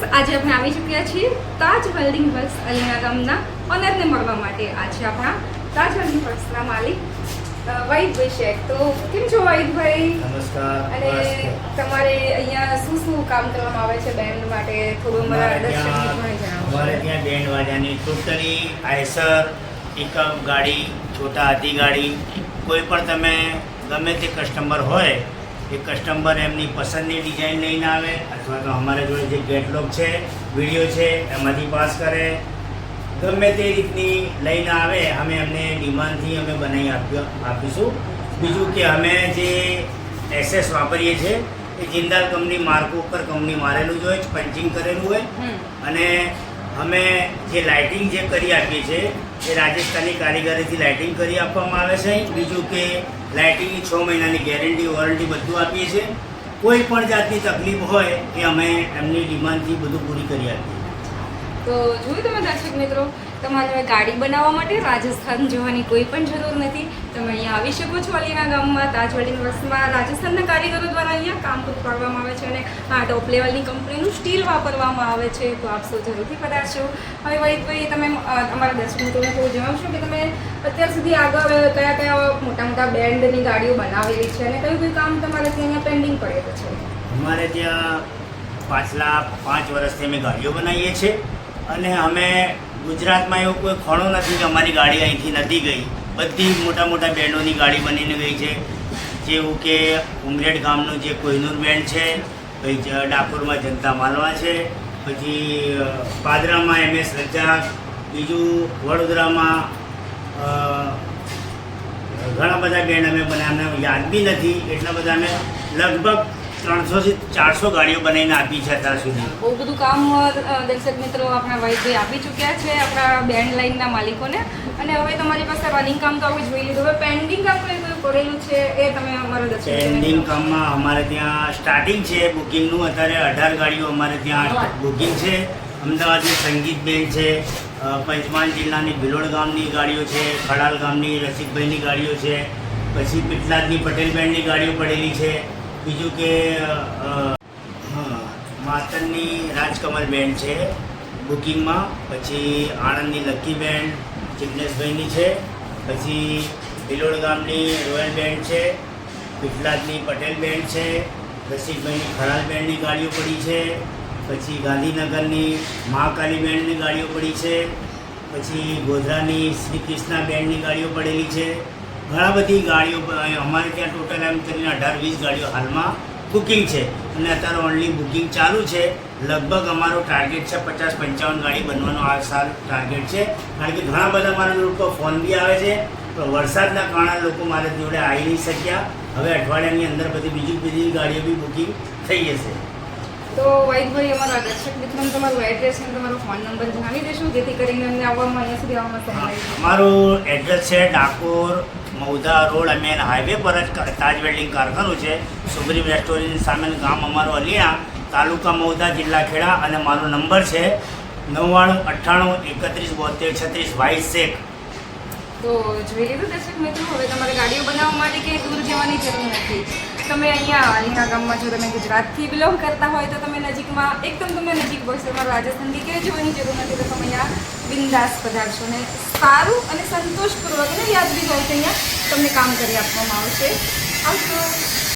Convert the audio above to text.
Viewers, આજે આપણે આવી ચૂક્યા છીએ તાજ વેલ્ડિંગ વર્ક્સ અલીના ગામના ઓનરને મળવા માટે. આજે આપણા તાજ વેલ્ડિંગ વર્ક્સના માલિક વહીદભાઈ શેખ. તો કેમ છો વહીદભાઈ? નમસ્કાર. અને તમારે અહીંયા શું શું કામ કરવામાં આવે છે બેન્ડ માટે? થોડું અમારા દર્શક મિત્રોને જણાવો. અમારે ત્યાં બેન્ડ વાજાની ટોટલી આયસર પિકઅપ ગાડી, છોટા હાથી ગાડી, કોઈ પણ તમે ગમે તે કસ્ટમર હોય એ કસ્ટમર એમની પસંદની ડિઝાઇન લઈને આવે અથવા તો અમારા જોડે જે કેટલોગ છે, વિડીયો છે એમાંથી પાસ કરે, ગમે તે રીતની લઈને આવે અમે એમને ડિમાન્ડથી અમે બનાવી આપીશું. બીજું કે અમે જે એસએસ વાપરીએ છીએ એ જિંદાલ કંપની માર્ક ઉપર કંપની મારેલું જ હોય, પંચિંગ કરેલું હોય. અને અમે જે લાઇટિંગ જે કરી આપીએ છીએ એ રાજસ્થાની કારીગરીથી લાઇટિંગ કરી આપવામાં આવે છે. બીજું કે લાઇટિંગની 6 મહિનાની ગેરંટી વોરંટી બધું આપીએ છીએ. કોઈ પણ જાતની તકલીફ હોય એ અમે એમની ડિમાન્ડથી બધું પૂરી કરી આપીએ. તો જોયું તમે દર્શક મિત્રો, તમારે ગાડી બનાવવા માટે રાજસ્થાન જવાની કોઈ પણ જરૂર નથી. તમે અહીંયા આવી શકો છો અલીના ગામમાં તાજ વેલ્ડિંગ વર્ક્સમાં. રાજસ્થાનના કારીગરો દ્વારા અહીંયા કામ પૂરું પાડવામાં આવે છે અને આ ટોપ લેવલની કંપનીનું સ્ટીલ વાપરવામાં આવે છે. તો આપ સૌ જરૂરથી પધારશો. હવે વહીદભાઈ, તમે અમારા દર્શક મિત્રોને થોડું જણાવશો કે તમે અત્યાર સુધી આગળ કયા કયા મોટા મોટા બેન્ડની ગાડીઓ બનાવેલી છે અને કયું કયું કામ તમારે ત્યાં અહીંયા પેન્ડિંગ પડેલું છે? અમારે ત્યાં પાછલા 5 વર્ષથી અમે ગાડીઓ બનાવીએ છીએ અને અમે ગુજરાતમાં એવો કોઈ ખૂણો નથી કે અમારી ગાડી અહીંથી નથી ગઈ. બધી મોટા મોટા બેન્ડોની ગાડી બનીને ગઈ છે. જેવું કે ઉમરેઠ ગામનું જે કોહિનૂર બેન્ડ છે, પછી ડાકોરમાં જનતા માલવા છે, પછી પાદરામાં MS રજાક, બીજું વડોદરામાં ઘણા બધા બેન્ડ અમે બનાવ્યા, અમને યાદ બી નથી એટલા બધા. અમે લગભગ 300 થી 400 ગાડીઓ બનાવીને આપી છે અત્યાર સુધી. બહુ બધું કામ દર્શક મિત્રો આપણા વહીદભાઈ આપી ચૂક્યા છે આપણા બેન્ડ લાઇનના માલિકોને. અને હવે તમારી પાસે રનિંગ કામ તો આપણે જોઈ લીધું. હવે પેન્ડિંગ કામ કયું કરેલું છે એ તમે અમારા દર્શક પેન્ડિંગ કામમાં અમારે ત્યાં સ્ટાર્ટિંગ છે બુકિંગનું. અત્યારે 18 ગાડીઓ અમારે ત્યાં બુકિંગ છે. અમદાવાદની સંગીત બેન્ડ છે, પંચમહાલ જિલ્લાની ભિલોડ ગામની ગાડીઓ છે, ખડાલ ગામની રસિકભાઈની ગાડીઓ છે, પછી પીટલાદની પટેલ બેન્ડની ગાડીઓ પડેલી છે. બીજું કે માતરની રાજકમલ બેન્ડ છે બુકિંગમાં. પછી આણંદની લક્કી બેન્ડ જિગ્નેશભાઈની છે. પછી ભિલોડ ગામની રોયલ બેન્ડ છે, પીટલાદની પટેલ બેન્ડ છે, રસિકભાઈની ખડાલ બેન્ડની ગાડીઓ પડી છે. પછી ગાંધીનગરની મહાકાલી બેન્ડની ગાડીઓ પડી છે. પછી ગોધરાની શ્રી કૃષ્ણા બેન્ડની ગાડીઓ પડેલી છે. ઘણા બધી ગાડીઓ અમારે ત્યાં ટોટલ એમ કરીને 18-20 ગાડીઓ હાલમાં બુકિંગ છે અને અત્યારે ઓનલી બુકિંગ ચાલુ છે. લગભગ અમારો ટાર્ગેટ છે 50-55 ગાડી બનવાનો આ સાલ ટાર્ગેટ છે. કારણ કે ઘણા બધા મારા લોકો ફોન બી આવે છે, પણ વરસાદના કારણે લોકો મારા જોડે આવી નહીં શક્યા. હવે અઠવાડિયાની અંદર બીજી ગાડીઓ બી બુકિંગ થઈ જશે. તો વહીદભાઈ, અમારા દર્શક મિત્રોને તમારું એડ્રેસ અને તમારો ફોન નંબર જણાવી દેશો જેથી કરીને અમને આવવામાં અહીંયા સુધી આવવામાં સહાય. અમારું એડ્રેસ છે Dakor Mahudha road, main highway પર જ તાજ વેલ્ડિંગ કારખાનું છે. સુગ્રીવ રેસ્ટોરન્ટ સામેનું ગામ અમારું અલીણા, તાલુકા મૌધા, જિલ્લા ખેડા. અને મારો નંબર છે 9998317236 વાઇસ શેખ. તો જોઈ લીધું દર્શક મિત્રો, હવે તમારે ગાડીઓ બનાવવા માટે ક્યાંય દૂર જવાની જરૂર નથી. તમે અહીંયા અલીના ગામમાં જો તમે ગુજરાતથી બિલોંગ કરતા હોય તો તમે નજીકમાં એકદમ તમને નજીક પડશે. તમારે રાજસ્થાનથી ક્યાંય જવાની જરૂર નથી. તો તમે અહીંયા બિંદાસ પધારશો ને સારું અને સંતોષપૂર્વક અને યાદગીરી હોય કે અહીંયા તમને કામ કરી આપવામાં આવશે. આવજો.